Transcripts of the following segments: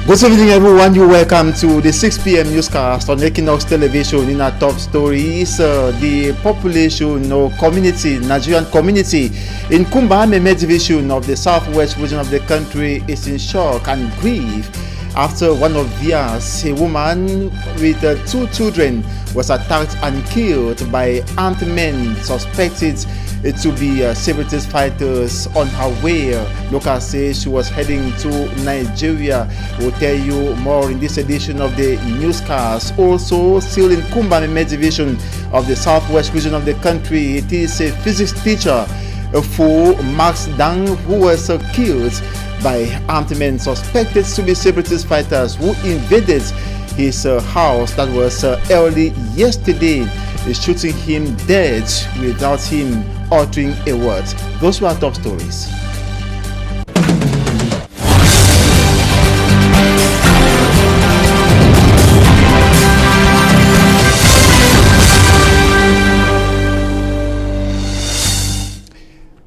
Good evening, everyone. You welcome to the 6 p.m. newscast on Equinoxe television. In our top stories, the population or community, Nigerian community in Kumba Meme division of the southwest region of the country is in shock and grief after one of theirs, a woman with two children, was attacked and killed by armed men suspected to be separatist fighters on her way. Locals say she was heading to Nigeria. We'll tell you more in this edition of the newscast. Also, still in Kumba Meme division of the southwest region of the country, it is a physics teacher for Max Dang who was killed by armed men suspected to be separatist fighters who invaded his house that was early yesterday, shooting him dead without him uttering a word. Those were our top stories.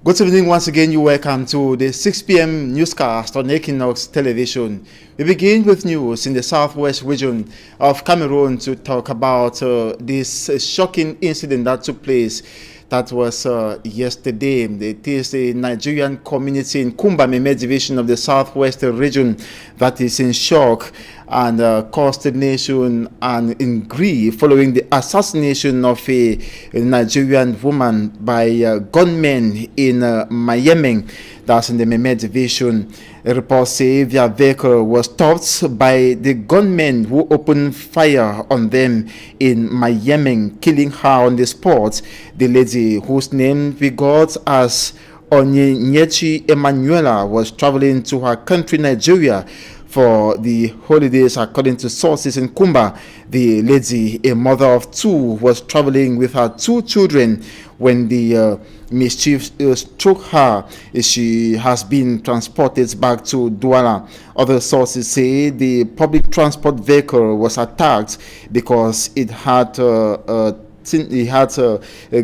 Good evening once again. You welcome to the 6 p.m. newscast on Equinoxe television. We begin with news in the southwest region of Cameroon to talk about this shocking incident that took place. That was yesterday. It is the Nigerian community in Kumba Meme division of the southwest region that is in shock and consternation and in grief following the assassination of a Nigerian woman by gunmen in Miami. That's in the Meme division. A report says their vehicle was stopped by the gunmen who opened fire on them in Miami, killing her on the spot. The lady, whose name we got as Onyenyechi Emanuela, was traveling to her country, Nigeria, for the holidays, according to sources in Kumba. The lady, a mother of two, was traveling with her two children when the mischief struck her. She has been transported back to Douala. Other sources say the public transport vehicle was attacked because it had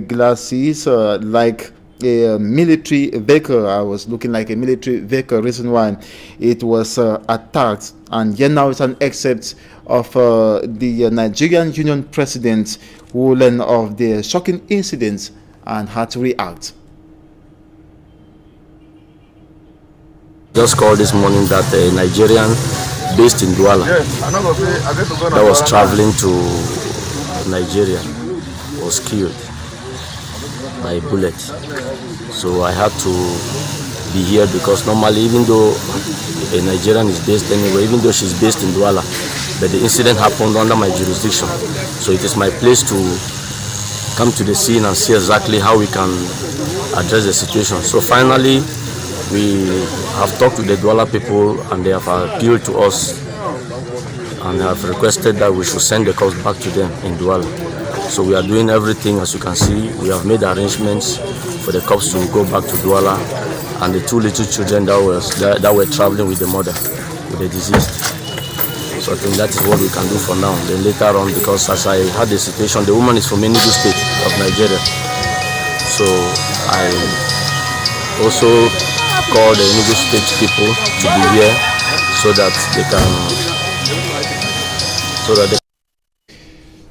glasses like a military vehicle. I was looking like a military vehicle. Reason why it was attacked. And here now is an excerpt of the Nigerian Union President who learned of the shocking incident and had to react. Just called this morning that a Nigerian based in Douala that was traveling to Nigeria was killed by a bullet. So I had to be here because normally, even though a Nigerian is based anywhere, even though she's based in Douala, but the incident happened under my jurisdiction. So it is my place to come to the scene and see exactly how we can address the situation. So finally, we have talked to the Douala people and they have appealed to us and have requested that we should send the cops back to them in Douala. So we are doing everything. As you can see, we have made arrangements for the cops to go back to Douala and the two little children that were traveling with the mother, with the deceased. So I think that is what we can do for now. Then later on, because as I had the situation, the woman is from Enugu State of Nigeria. So I also called the Enugu State people to be here so that they can,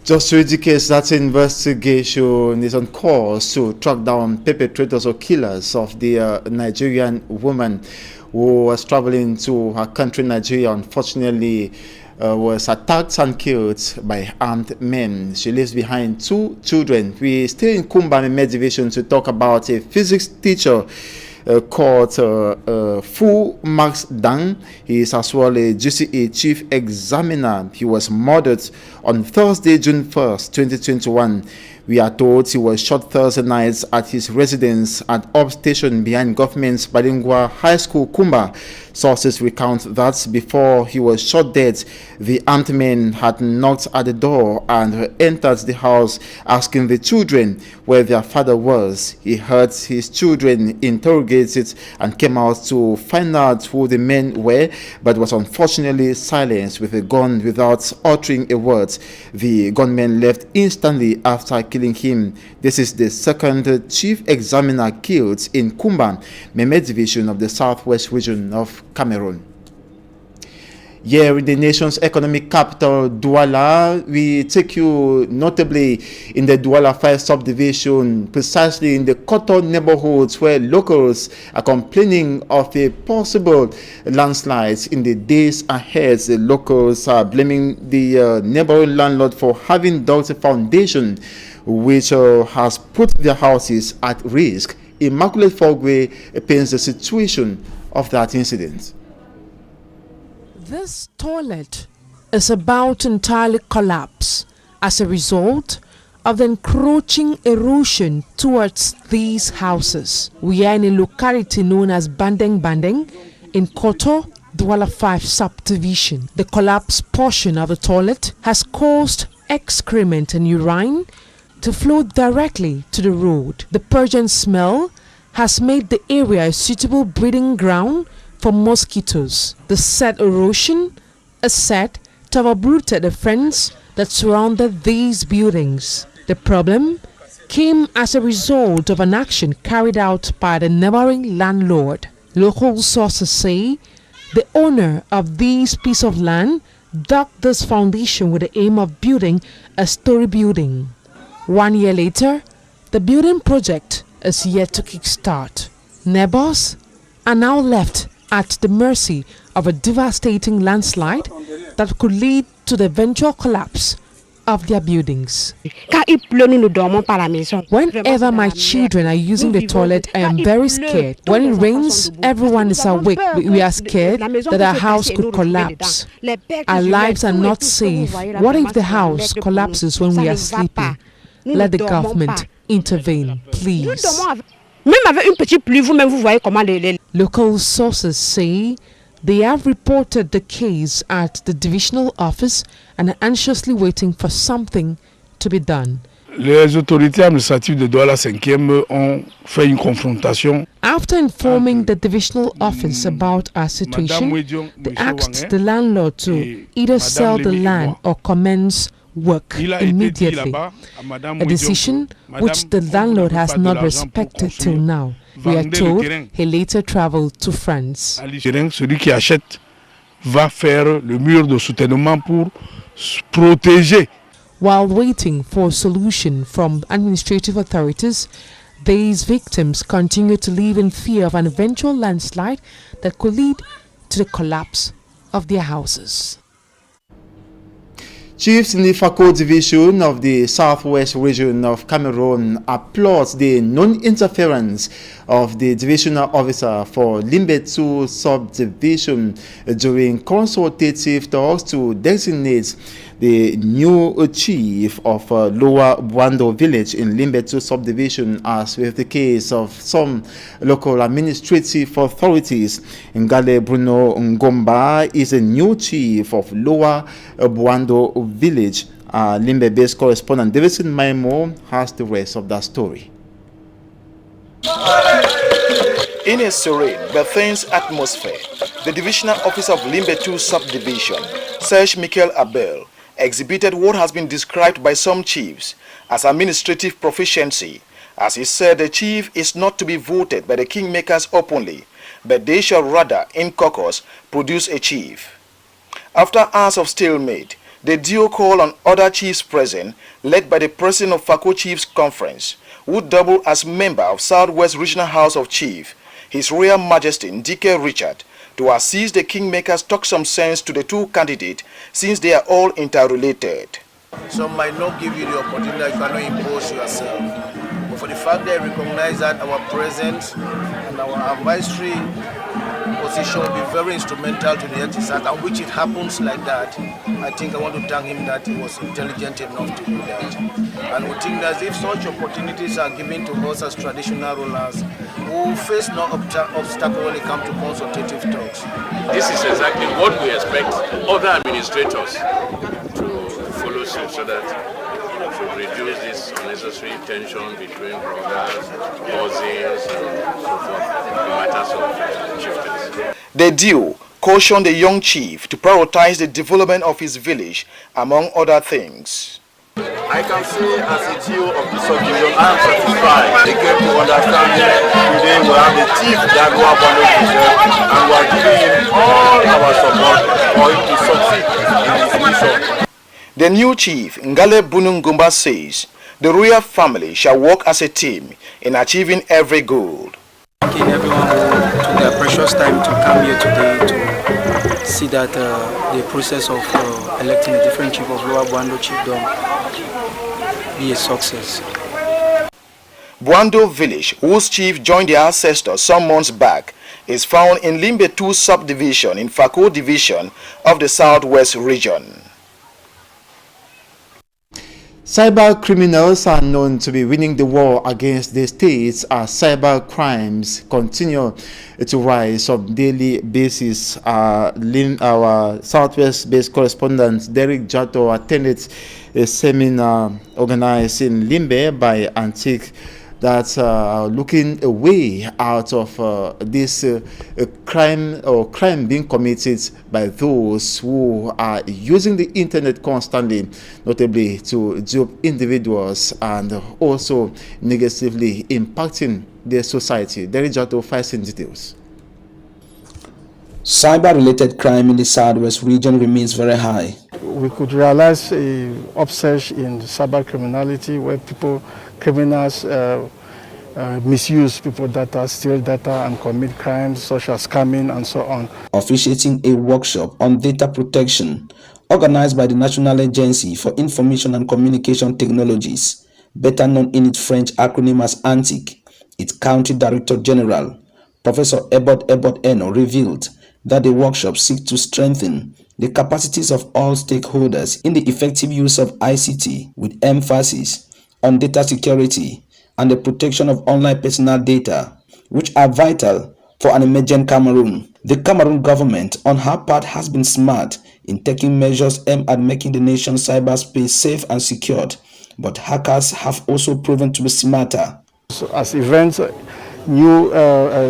Just to indicate that investigation is on course to track down perpetrators or killers of the Nigerian woman who was traveling to her country, Nigeria. Unfortunately, was attacked and killed by armed men. She leaves behind two children. We stay in Kumba Meme division to talk about a physics teacher called Fu Max Dang. He is as well a GCA chief examiner. He was murdered on Thursday, June 1st, 2021. We are told he was shot Thursday night at his residence at Up Station behind government's bilingual high school, Kumba. Sources recount that before he was shot dead, the armed men had knocked at the door and entered the house asking the children where their father was. He heard his children interrogated and came out to find out who the men were, but was unfortunately silenced with a gun without uttering a word. The gunmen left instantly after killing him. This is the second chief examiner killed in Kumba Meme division of the southwest region of Cameroon. Here in the nation's economic capital, Douala, we take you notably in the Douala 5 subdivision, precisely in the Koto neighborhoods where locals are complaining of a possible landslides in the days ahead. The locals are blaming the neighboring landlord for having dug a foundation which has put their houses at risk. Immaculate Fogwe paints the situation of that incident. This toilet is about to entirely collapse as a result of the encroaching erosion towards these houses. We are in a locality known as Bandeng in Koto, Douala 5 subdivision. The collapsed portion of the toilet has caused excrement and urine to flow directly to the road. The pungent smell has made the area a suitable breeding ground for mosquitoes. The said erosion is said to have uprooted the fence that surrounded these buildings. The problem came as a result of an action carried out by the neighboring landlord. Local sources say the owner of this piece of land dug this foundation with the aim of building a story building. 1 year later, the building project is yet to kickstart. Neighbors are now left at the mercy of a devastating landslide that could lead to the eventual collapse of their buildings. Whenever my children are using the toilet, I am very scared. When it rains, everyone is awake. We are scared that our house could collapse. Our lives are not safe. What if the house collapses when we are sleeping? Let the government intervene, please. Local sources say they have reported the case at the divisional office and are anxiously waiting for something to be done. Les autorités administratives de Douala 5e ont fait une confrontation. After informing the divisional office about our situation, they asked the landlord to either sell the land or commence work immediately, a decision which the landlord has not respected till now. We are told he later traveled to France. Celui qui achète va faire le mur de soutènement pour protéger. While waiting for a solution from administrative authorities, these victims continue to live in fear of an eventual landslide that could lead to the collapse of their houses. Chiefs in the Fako division of the southwest region of Cameroon applaud the non-interference of the divisional officer for Limbe 2 subdivision during consultative talks to designate the new chief of Lower Bwando village in Limbe 2 subdivision, as with the case of some local administrative authorities. Ngale Bruno Ngomba is a new chief of Lower Bwando village. Limbe-based correspondent Davidson Maimo has the rest of that story. In a serene but tense atmosphere, the divisional officer of Limbe 2 subdivision, Serge Michael Abel, exhibited what has been described by some chiefs as administrative proficiency, as he said the chief is not to be voted by the kingmakers openly, but they shall rather, in caucus, produce a chief. After hours of stalemate, the duo called on other chiefs present, led by the president of Fako Chiefs Conference, who doubled as member of Southwest Regional House of Chief, His Royal Majesty Ndike Richard, to assist the kingmakers talk some sense to the two candidates, since they are all interrelated. Some might not give you the opportunity, you cannot impose yourself. But for the fact that I recognize that our presence and our advisory position will be very instrumental to the exercise, and which it happens like that, I think I want to thank him that he was intelligent enough to do that. And we think that if such opportunities are given to us as traditional rulers, we will face no obstacle when it comes to consultative talks. This is exactly what we expect other administrators to follow suit, so that to reduce this unnecessary tension between brothers, cousins, and so forth, in matters of chieftains. The duo cautioned the young chief to prioritize the development of his village, among other things. I can say as a GO of the subdivision, I am satisfied. They came to understand today we have a chief that we are going to deserve, and we are giving him all our support for him to The new chief, Ngale Bunungumba, says the royal family shall work as a team in achieving every goal. Thanking everyone who took their precious time to come here today to see that the process of electing a different chief of Lower Buando Chiefdom be a success. Buando village, whose chief joined their ancestors some months back, is found in Limbe 2 subdivision in Fako division of the Southwest region. Cyber criminals are known to be winning the war against the states as cyber crimes continue to rise on daily basis. Our Southwest-based correspondent Derek Jato attended a seminar organized in Limbe by Antique that's looking a way out of this crime being committed by those who are using the internet constantly, notably to dupe individuals and also negatively impacting their society. Derijato files in details. Cyber-related crime in the Southwest region remains very high. We could realize a upsurge in cyber criminality where criminals misuse people's data, steal data and commit crimes such as scamming and so on. Officiating a workshop on data protection organized by the National Agency for Information and Communication Technologies, better known in its French acronym as ANTIC, its Country Director General, Professor Ebot Eno, revealed that the workshop seeks to strengthen the capacities of all stakeholders in the effective use of ICT with emphasis on data security and the protection of online personal data, which are vital for an emergent Cameroon. The Cameroon government, on her part, has been smart in taking measures aimed at making the nation's cyberspace safe and secured, but hackers have also proven to be smarter. So as events, new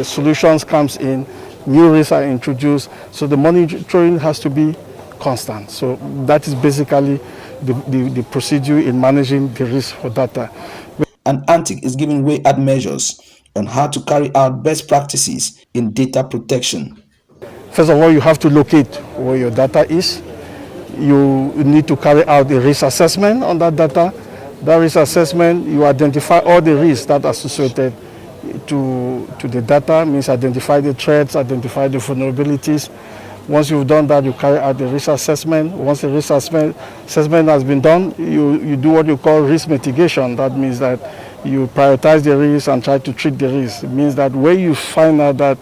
solutions comes in, new risks are introduced, so the monitoring has to be constant. So that is basically the procedure in managing the risk for data. And ANTIC is giving way at measures on how to carry out best practices in data protection. First of all, you have to locate where your data is. You need to carry out a risk assessment on that data. That risk assessment, you identify all the risks that are associated to the data, means identify the threats, identify the vulnerabilities. Once you've done that, you carry out the risk assessment. Once the risk assessment has been done, you do what you call risk mitigation. That means that you prioritize the risk and try to treat the risk. It means that where you find out that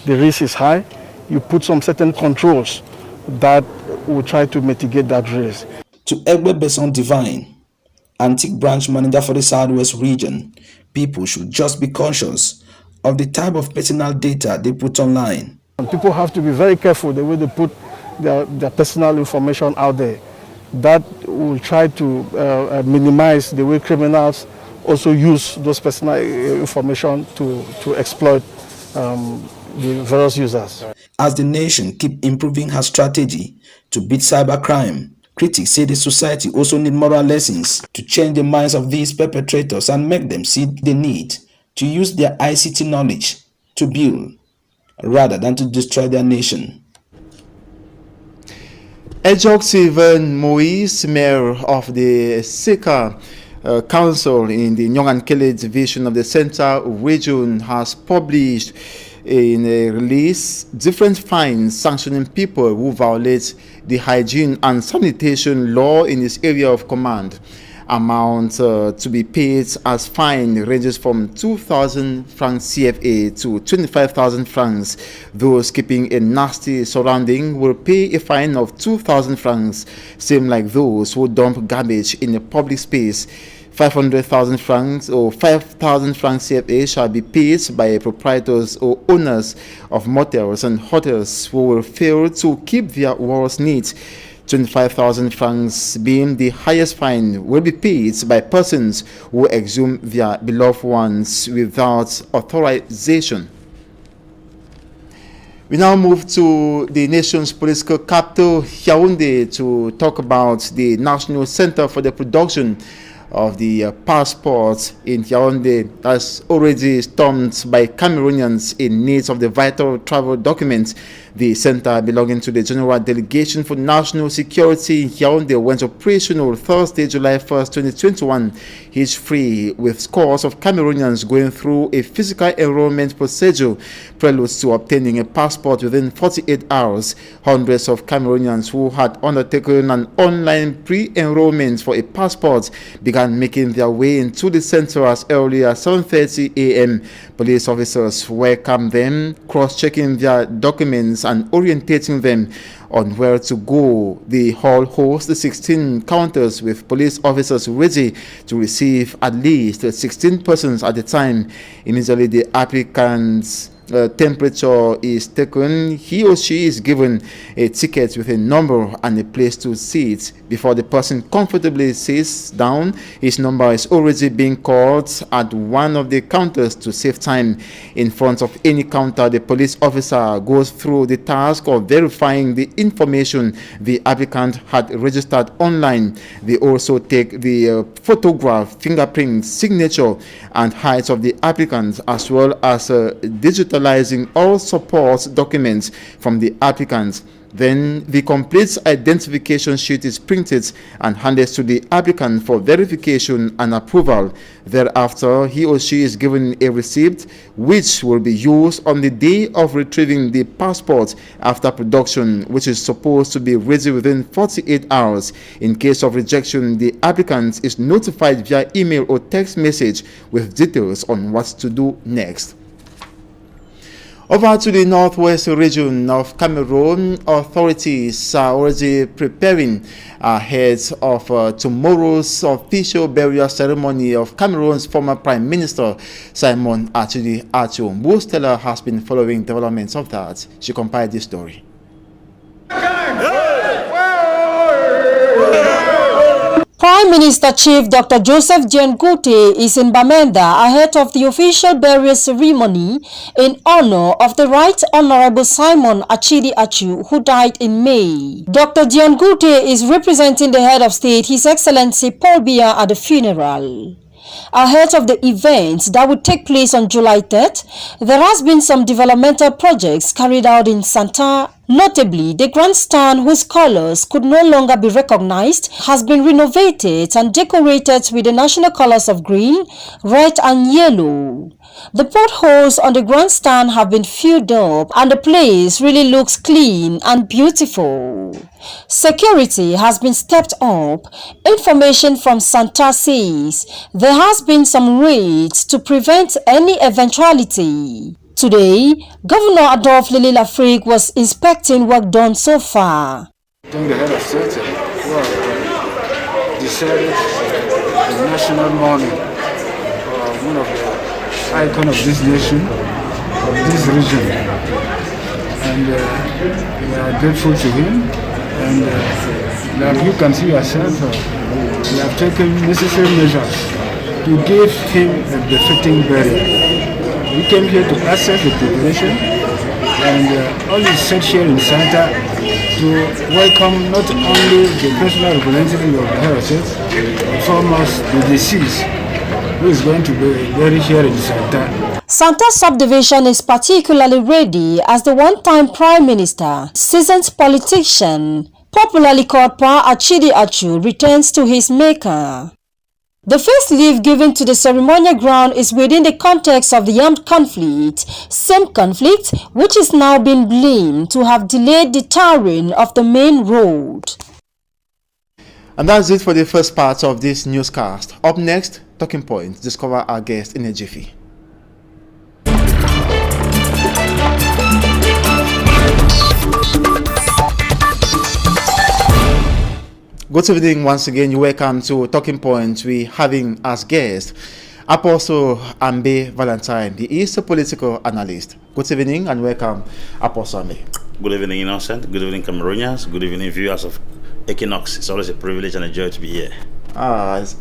the risk is high, you put some certain controls that will try to mitigate that risk. To Egbe Besson Divine, ANTIC branch manager for the Southwest region, people should just be conscious of the type of personal data they put online. And people have to be very careful the way they put their personal information out there. That will try to minimize the way criminals also use those personal information to exploit the various users. As the nation keeps improving her strategy to beat cybercrime, critics say the society also needs moral lessons to change the minds of these perpetrators and make them see the need to use their ICT knowledge to build rather than to destroy their nation. Ejok Steven Moise, mayor of the Seka Council in the Nyongankele division of the Central Region, has published in a release different fines sanctioning people who violate the hygiene and sanitation law in this area of command. Amount to be paid as fine ranges from 2,000 francs CFA to 25,000 francs. Those keeping a nasty surrounding will pay a fine of 2,000 francs, same like those who dump garbage in a public space. 500,000 francs or 5,000 francs CFA shall be paid by proprietors or owners of motels and hotels who will fail to keep their walls neat. 25,000 francs being the highest fine will be paid by persons who exhume their beloved ones without authorization. We now move to the nation's political capital, Yaoundé, to talk about the National Center for the Production of the Passport in Yaoundé that's already stormed by Cameroonians in need of the vital travel documents The center belonging to the General Delegation for National Security in Yaoundé went operational Thursday, July 1st, 2021. He's free with scores of Cameroonians going through a physical enrollment procedure preludes to obtaining a passport within 48 hours. Hundreds of Cameroonians who had undertaken an online pre-enrollment for a passport began making their way into the center as early as 7:30 a.m. Police officers welcomed them, cross-checking their documents and orientating them on where to go. The hall hosts 16 counters with police officers ready to receive at least 16 persons at a time. Initially, the applicant's temperature is taken. He or she is given a ticket with a number and a place to sit. Before the person comfortably sits down, his number is already being called at one of the counters to save time. In front of any counter, the police officer goes through the task of verifying the information the applicant had registered online. They also take the photograph, fingerprint, signature, and height of the applicant, as well as digitalizing all support documents from the applicant. Then the complete identification sheet is printed and handed to the applicant for verification and approval. Thereafter, he or she is given a receipt which will be used on the day of retrieving the passport after production, which is supposed to be ready within 48 hours. In case of rejection, the applicant is notified via email or text message with details on what to do next. Over to the northwest region of Cameroon, authorities are already preparing ahead of tomorrow's official burial ceremony of Cameroon's former Prime Minister, Simon Achidi Acho. Bo Stella has been following developments of that. She compiled this story. Prime Minister Chief Dr. Joseph Diengute is in Bamenda ahead of the official burial ceremony in honor of the Right Honorable Simon Achidi Achu, who died in May. Dr. Diengute is representing the head of state, His Excellency Paul Biya, at the funeral. Ahead of the event that will take place on July 3rd, there has been some developmental projects carried out in Santa. Notably, the grandstand, whose colors could no longer be recognized, has been renovated and decorated with the national colors of green, red and yellow. The potholes on the grandstand have been filled up and the place really looks clean and beautiful. Security has been stepped up. Information from Santa says there has been some raids to prevent any eventuality. Today, Governor Adolphe Lily Lafrique was inspecting work done so far. I think the head of state decided the national mourning for one of the icons of this nation, of this region. And we are grateful to him. And like you can see yourself, we have taken necessary measures to give him a befitting burial. We came here to assess the preparation and all is set here in Santa to welcome not only the personal representative of the head of state, but foremost the deceased, who is going to be buried here in Santa. Santa subdivision is particularly ready as the one-time Prime Minister, seasoned politician, popularly called Pa Achidi Achu, returns to his maker. The first leave given to the ceremonial ground is within the context of the armed conflict, same conflict which is now being blamed to have delayed the tarring of the main road. And that's it for the first part of this newscast. Up next, Talking Points. Discover our guest in a jiffy. Good evening once again. You're welcome to Talking Points. We're having as guest Apostle Ambe Valentine. He is a political analyst. Good evening and welcome, Apostle Ambe. Good evening, Innocent. Good evening, Cameroonians. Good evening, viewers of Equinoxe. It's always a privilege and a joy to be here.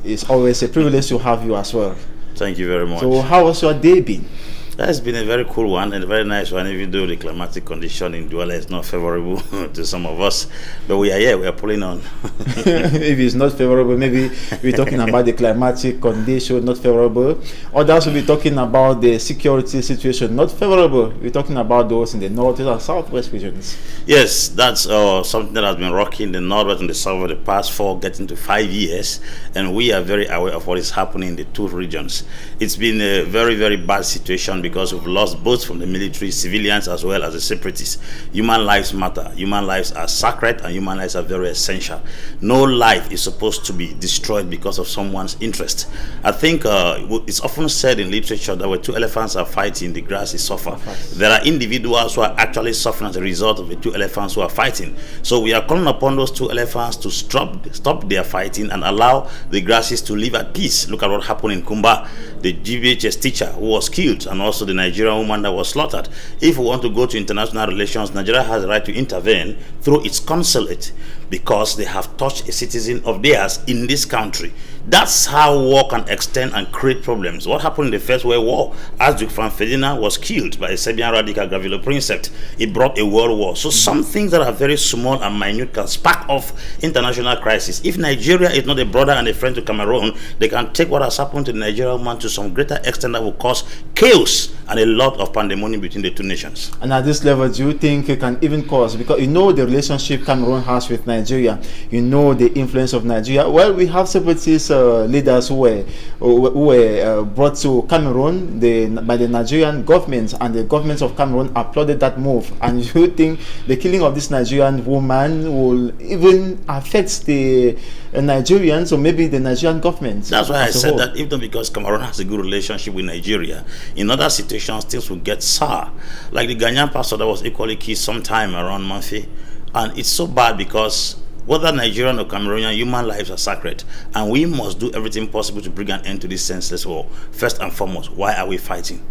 It's always a privilege to have you as well. Thank you very much. So how was your day been? That's been a very cool one and a very nice one, even though the climatic condition in Douala is not favorable to some of us. But we are here, we are pulling on. If it's not favorable, maybe we're talking about the climatic condition not favorable. Others will be talking about the security situation not favorable. We're talking about those in the northwest and southwest regions. Yes, that's something that has been rocking the northwest and the south for the past 4 getting to 5 years, and we are very aware of what is happening in the two regions. It's been a very, very bad situation because we've lost both from the military, civilians, as well as the separatists. Human lives matter. Human lives are sacred, and human lives are very essential. No life is supposed to be destroyed because of someone's interest. I think it's often said in literature that when two elephants are fighting, the grass is suffer. There are individuals who are actually suffering as a result of the two elephants who are fighting. So we are calling upon those two elephants to stop their fighting and allow the grasses to live at peace. Look at what happened in Kumba, the GBHS teacher who was killed, and also the Nigerian woman that was slaughtered. If we want to go to international relations, Nigeria has the right to intervene through its consulate because they have touched a citizen of theirs in this country. That's how war can extend and create problems. What happened in the First World War? Archduke Franz Ferdinand was killed by a Serbian radical Gavrilo Princip. It brought a world war. So some things that are very small and minute can spark off international crisis. If Nigeria is not a brother and a friend to Cameroon, they can take what has happened to the Nigerian man to some greater extent that will cause chaos and a lot of pandemonium between the two nations. And at this level, do you think it can even cause, because you know the relationship Cameroon has with Nigeria, you know the influence of Nigeria. Well, we have separatist leaders who were brought to Cameroon by the Nigerian government, and the government of Cameroon applauded that move. And you think the killing of this Nigerian woman will even affect the Nigerians, or maybe the Nigerian government? That's why I said that even because Cameroon has a good relationship with Nigeria, in other situations things will get sour. Like the Ghanaian pastor that was equally killed sometime around Murphy. And it's so bad because whether Nigerian or Cameroonian, human lives are sacred, and we must do everything possible to bring an end to this senseless war. First and foremost, why are we fighting?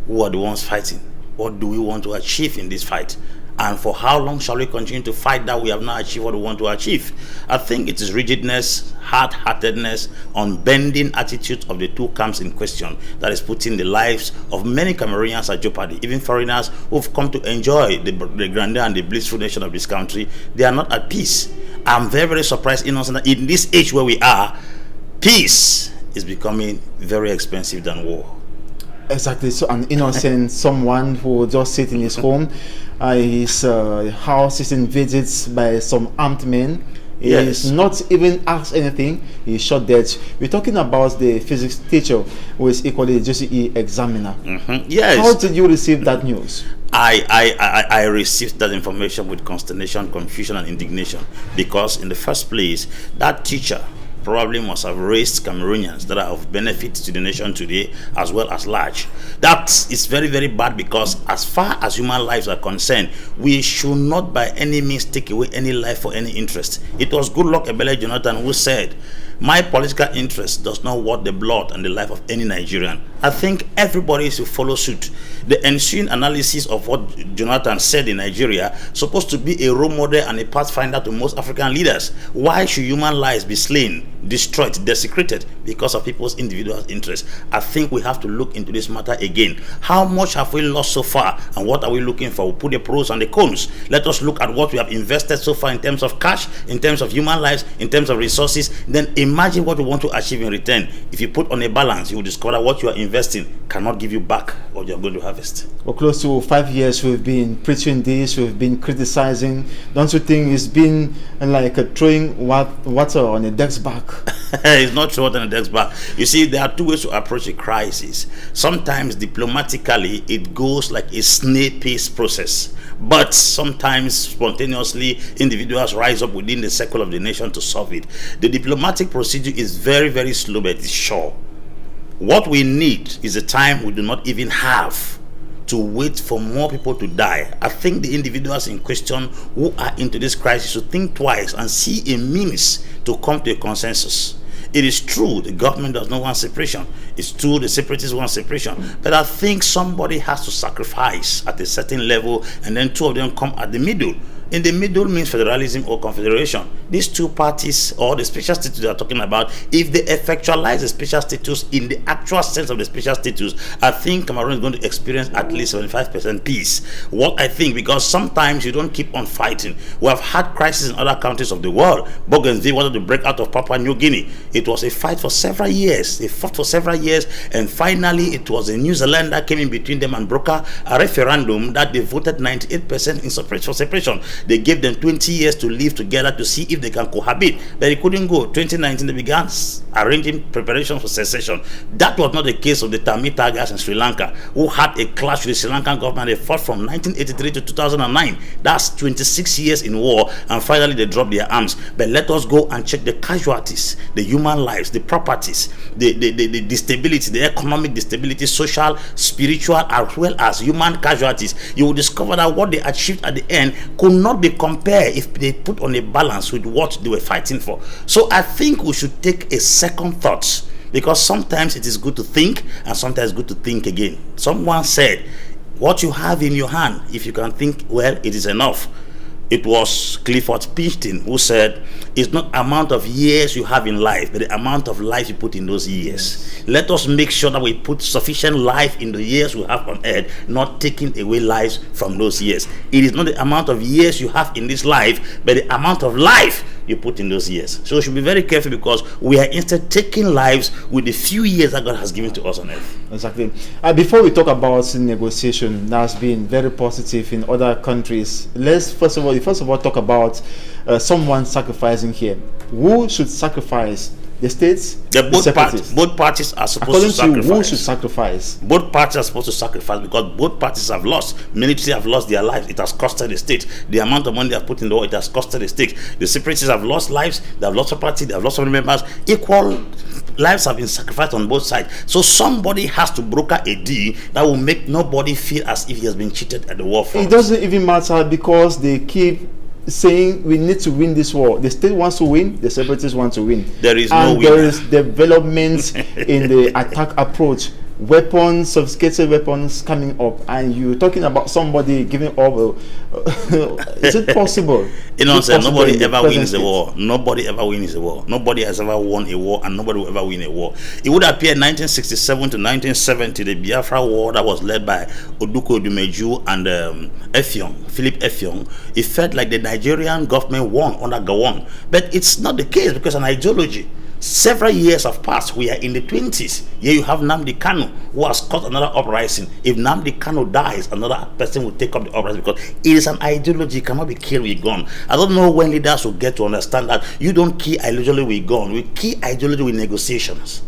Who are the ones fighting? What do we want to achieve in this fight? And for how long shall we continue to fight that we have not achieved what we want to achieve? I think it is rigidness, hard-heartedness, unbending attitude of the two camps in question that is putting the lives of many Cameroonians at jeopardy. Even foreigners who've come to enjoy the grandeur and the blissful nation of this country, they are not at peace. I'm very, very surprised, innocent, that in this age where we are, peace is becoming very expensive than war. Exactly. So an innocent someone who just sit in his home, his house is invaded by some armed men. He is not even asked anything. He shot dead. We're talking about the physics teacher who is equally a GCE examiner. Yes. How did you receive that news? I received that information with consternation, confusion, and indignation, because in the first place, that teacher probably must have raised Cameroonians that are of benefit to the nation today as well as large. That is very, very bad, because as far as human lives are concerned, we should not by any means take away any life for any interest. It was Goodluck Ebele Jonathan who said, "My political interest does not worth the blood and the life of any Nigerian." I think everybody should follow suit. The ensuing analysis of what Jonathan said in Nigeria is supposed to be a role model and a pathfinder to most African leaders. Why should human lives be slain, destroyed, desecrated because of people's individual interests? I think we have to look into this matter again. How much have we lost so far, and what are we looking for? We'll put the pros and the cons. Let us look at what we have invested so far in terms of cash, in terms of human lives, in terms of resources. Then imagine what we want to achieve in return. If you put on a balance, you will discover what you are investing cannot give you back what you are going to harvest. Well, close to 5 years we've been preaching this, we've been criticizing. Don't you think it's been like throwing water on a duck's back? It's not throwing water on a duck's back. You see, there are two ways to approach a crisis. Sometimes diplomatically it goes like a snail-paced process, but sometimes spontaneously individuals rise up within the circle of the nation to solve it. The diplomatic procedure is very, very slow, but it's sure. What we need is a time we do not even have to wait for more people to die. I think the individuals in question who are into this crisis should think twice and see a means to come to a consensus. It is true the government does not want separation. It's true the separatists want separation. But I think somebody has to sacrifice at a certain level, and then two of them come at the middle. In the middle means federalism or confederation. These two parties, or the special status they are talking about, if they effectualize the special status in the actual sense of the special status, I think Cameroon is going to experience at least 75% peace. What I think, because sometimes you don't keep on fighting. We have had crises in other countries of the world. Bougainville wanted to break out of Papua New Guinea. It was a fight for several years. They fought for several years, and finally it was a New Zealand that came in between them and brokered a referendum that they voted 98% in for separation. They gave them 20 years to live together to see if they can cohabit, but it couldn't go. 2019 they began arranging preparations for secession. That was not the case of the Tamil Tigers in Sri Lanka, who had a clash with the Sri Lankan government. They fought from 1983 to 2009. That's 26 years in war, and finally they dropped their arms. But let us go and check the casualties, the human lives, the properties, the stability, the economic stability, social, spiritual, as well as human casualties. You will discover that what they achieved at the end could not be compared if they put on a balance with what they were fighting for. So I think we should take a second thought, because sometimes it is good to think and sometimes it's good to think again. Someone said, what you have in your hand, if you can think well, it is enough. It was Clifford Pinchton who said, it's not amount of years you have in life, but the amount of life you put in those years. Let us make sure that we put sufficient life in the years we have on earth, not taking away lives from those years. It is not the amount of years you have in this life, but the amount of life you put in those years. So we should be very careful, because we are instead taking lives with the few years that God has given to us on earth. Exactly. Before we talk about negotiation, that's been very positive in other countries. Let's first of all talk about someone sacrificing here. Who should sacrifice? The states? Both parties are supposed to sacrifice. Who should sacrifice? Both parties are supposed to sacrifice, because both parties have lost. Military have lost their lives. It has costed the state. The amount of money they have put in the war, it has costed the state. The separatists have lost lives. They have lost property. They have lost family members. Equal lives have been sacrificed on both sides. So somebody has to broker a deal that will make nobody feel as if he has been cheated at the war front. It doesn't even matter, because they keep saying we need to win this war. The state wants to win, the separatists want to win. There is no winner. There is development in the attack approach. Weapons, sophisticated weapons coming up, and you're talking about somebody giving up. Is it possible? You know, nobody ever wins a war. Nobody ever wins a war. Nobody has ever won a war, and nobody will ever win a war. It would appear 1967 to 1970, the Biafra war that was led by Oduko Dumeju and Philip Effiong. It felt like the Nigerian government won under Gowon, but it's not the case, because an ideology. Several years have passed. We are in the 20s. Here you have Nnamdi Kanu, who has caused another uprising. If Nnamdi Kanu dies, another person will take up the uprising, because it is an ideology. It cannot be killed with gun. I don't know when leaders will get to understand that you don't kill ideology with gun. We kill ideology with negotiations.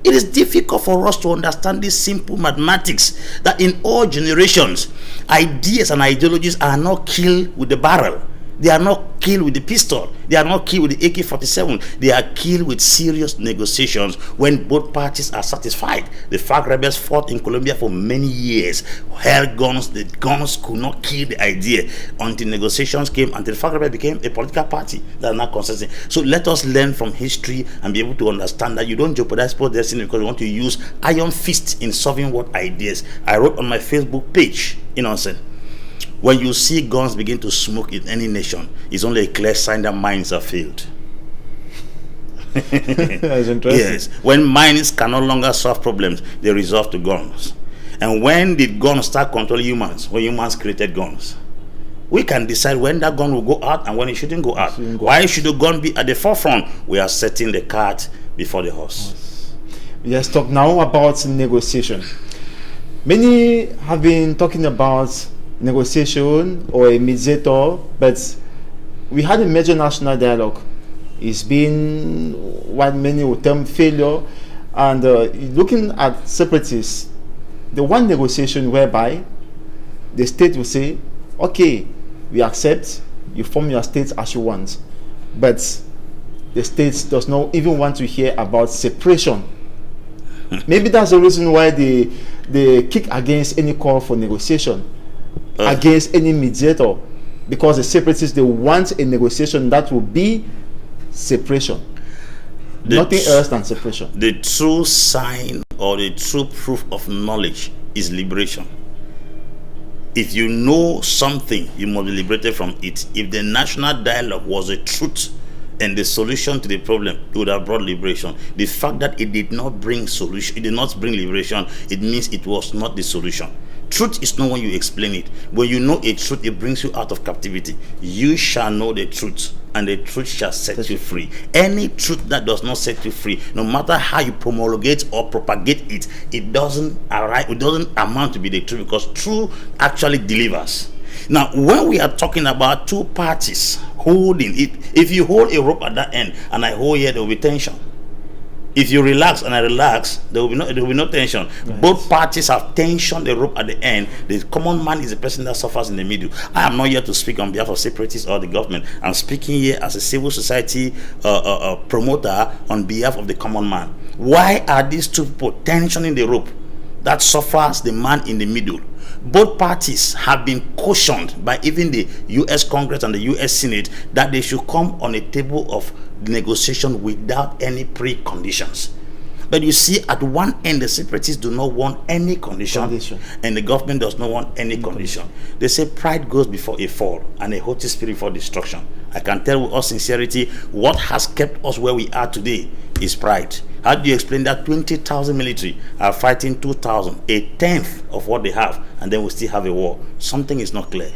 It is difficult for us to understand this simple mathematics, that in all generations, ideas and ideologies are not killed with the barrel. They are not killed with the pistol. They are not killed with the AK-47. They are killed with serious negotiations when both parties are satisfied. The FARC rebels fought in Colombia for many years, held guns. The guns could not kill the idea until negotiations came, until the FARC rebels became a political party that are now consistent. So let us learn from history and be able to understand that you don't jeopardize people's destiny because you want to use iron fist in solving what ideas. I wrote on my Facebook page, when you see guns begin to smoke in any nation, it's only a clear sign that minds are failed. That's interesting. Yes. When minds can no longer solve problems, they resort to guns. And when did guns start controlling humans? When humans created guns. We can decide when that gun will go out and when it shouldn't go out. Why should the gun be at the forefront? We are setting the cart before the horse. Let's talk now about negotiation. Many have been talking about negotiation or a mediator, but we had a major national dialogue. It's been what many would term failure, and looking at separatists, the one negotiation whereby the state will say, okay, we accept, you form your state as you want, but the state does not even want to hear about separation. Maybe that's the reason why they kick against any call for negotiation, against any mediator, because the separatists, they want a negotiation that will be separation, nothing else than separation. The true sign or the true proof of knowledge is liberation. If you know something, you must be liberated from it. If the national dialogue was the truth and the solution to the problem, it would have brought liberation. The fact that it did not bring solution, it did not bring liberation, it means it was not the solution. Truth is not when you explain it. When you know a truth, it brings you out of captivity. You shall know the truth, and the truth shall set you free. Any truth that does not set you free, no matter how you promulgate or propagate it, it doesn't arrive, it doesn't amount to be the truth, because truth actually delivers. Now, when we are talking about two parties holding it, if you hold a rope at that end and I hold here, there will be tension. If you relax and I relax, there will be no tension. Right. Both parties have tensioned the rope at the end. The common man is the person that suffers in the middle. I am not here to speak on behalf of separatists or the government. I'm speaking here as a civil society promoter on behalf of the common man. Why are these two people tensioning the rope that suffers the man in the middle? Both parties have been cautioned by even the U.S. Congress and the U.S. Senate that they should come on a table of negotiation without any preconditions. But you see, at one end, the separatists do not want any condition, and the government does not want any condition. They say pride goes before a fall, and a haughty spirit before destruction. I can tell with all sincerity, what has kept us where we are today is pride. How do you explain that 20,000 military are fighting 2,000, a tenth of what they have, and then we still have a war? Something is not clear.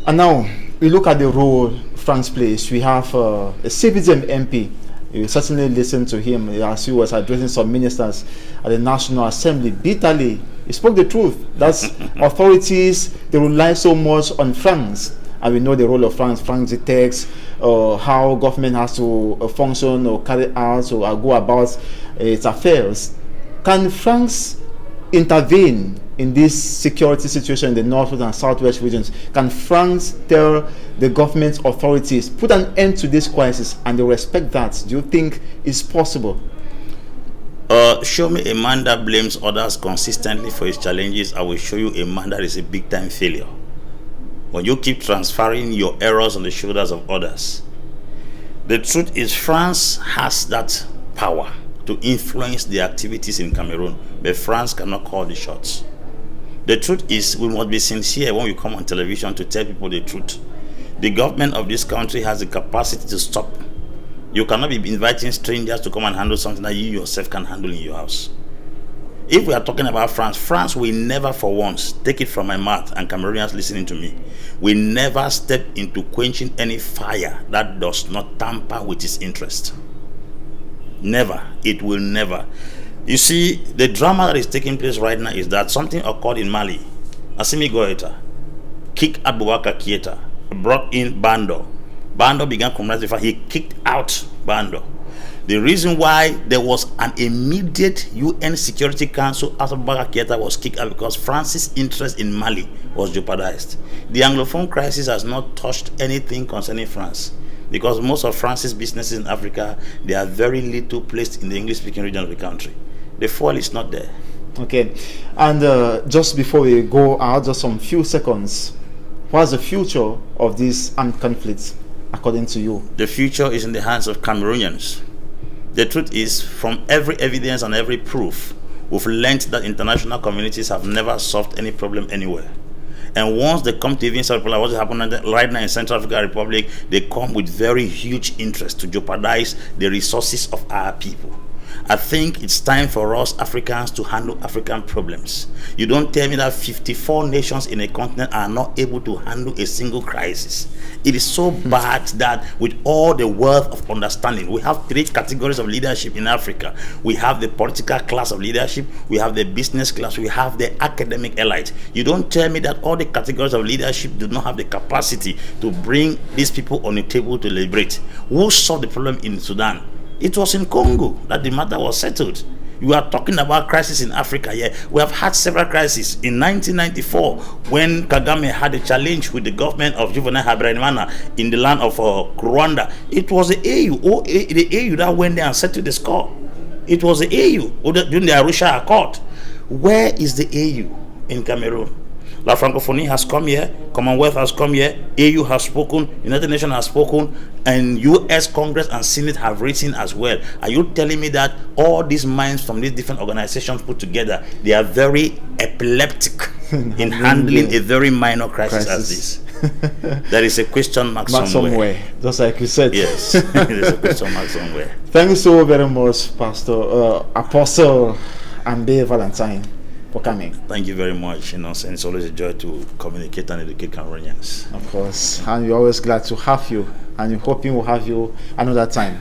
And now, we look at the role France plays. We have a CPDM MP. You certainly listened to him as he was addressing some ministers at the National Assembly bitterly. He spoke the truth. That's authorities, they rely so much on France. And we know the role of France. France detects how government has to function or carry out or go about its affairs. Can France intervene in this security situation in the northwest and southwest regions? Can France tell the government authorities, put an end to this crisis, and they respect that? Do you think it's possible? Show me a man that blames others consistently for his challenges. I will show you a man that is a big-time failure. When you keep transferring your errors on the shoulders of others. The truth is, France has that power to influence the activities in Cameroon, but France cannot call the shots. The truth is, we must be sincere when we come on television to tell people the truth. The government of this country has the capacity to stop. You cannot be inviting strangers to come and handle something that you yourself can handle in your house. If we are talking about France, France will never for once, take it from my mouth and Cameroonians listening to me, will never step into quenching any fire that does not tamper with its interest. Never. It will never. You see, the drama that is taking place right now is that something occurred in Mali. Assimi Goïta kicked Abubakar Keïta, brought in Bando. Bando began community fight. He kicked out Bando. The reason why there was an immediate UN Security Council after Abubakar Keïta was kicked out because France's interest in Mali was jeopardized. The Anglophone crisis has not touched anything concerning France, because most of France's businesses in Africa, they are very little placed in the English-speaking region of the country. The fuel is not there. Okay, and just before we go out, just some few seconds, what's the future of these armed conflicts, according to you? The future is in the hands of Cameroonians. The truth is, from every evidence and every proof, we've learned that international communities have never solved any problem anywhere. And once they come to even South Africa, what's happening right now in Central African Republic, they come with very huge interest to jeopardize the resources of our people. I think it's time for us Africans to handle African problems. You don't tell me that 54 nations in a continent are not able to handle a single crisis. It is so bad that with all the wealth of understanding, we have three categories of leadership in Africa. We have the political class of leadership, we have the business class, we have the academic elite. You don't tell me that all the categories of leadership do not have the capacity to bring these people on the table to liberate. Who solved the problem in Sudan? It was in Congo that the matter was settled. You are talking about crisis in Africa. Yeah, we have had several crises. In 1994, when Kagame had a challenge with the government of Juvenal Habyarimana in the land of Rwanda, it was the AU that went there and settled the score. It was the AU during the Arusha Accord. Where is the AU in Cameroon? La Francophonie has come here, Commonwealth has come here, AU has spoken, United Nations has spoken, and US Congress and Senate have written as well. Are you telling me that all these minds from these different organizations put together, they are very epileptic in handling a very minor crisis as this? There is a question mark somewhere. Just like you said. Yes, there is a question mark somewhere. Thank you so very much, Pastor Apostle Ambe Valentine, for coming. Thank you very much. And it's always a joy to communicate and educate Cameroonians. Of course, and we're always glad to have you, and we're hoping we'll have you another time.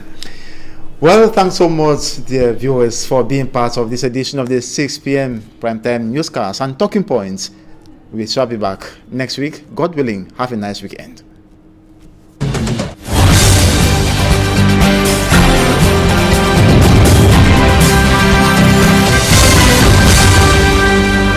Well, thanks so much, dear viewers, for being part of this edition of the 6 p.m. Primetime Newscast and Talking Points. We shall be back next week. God willing, have a nice weekend.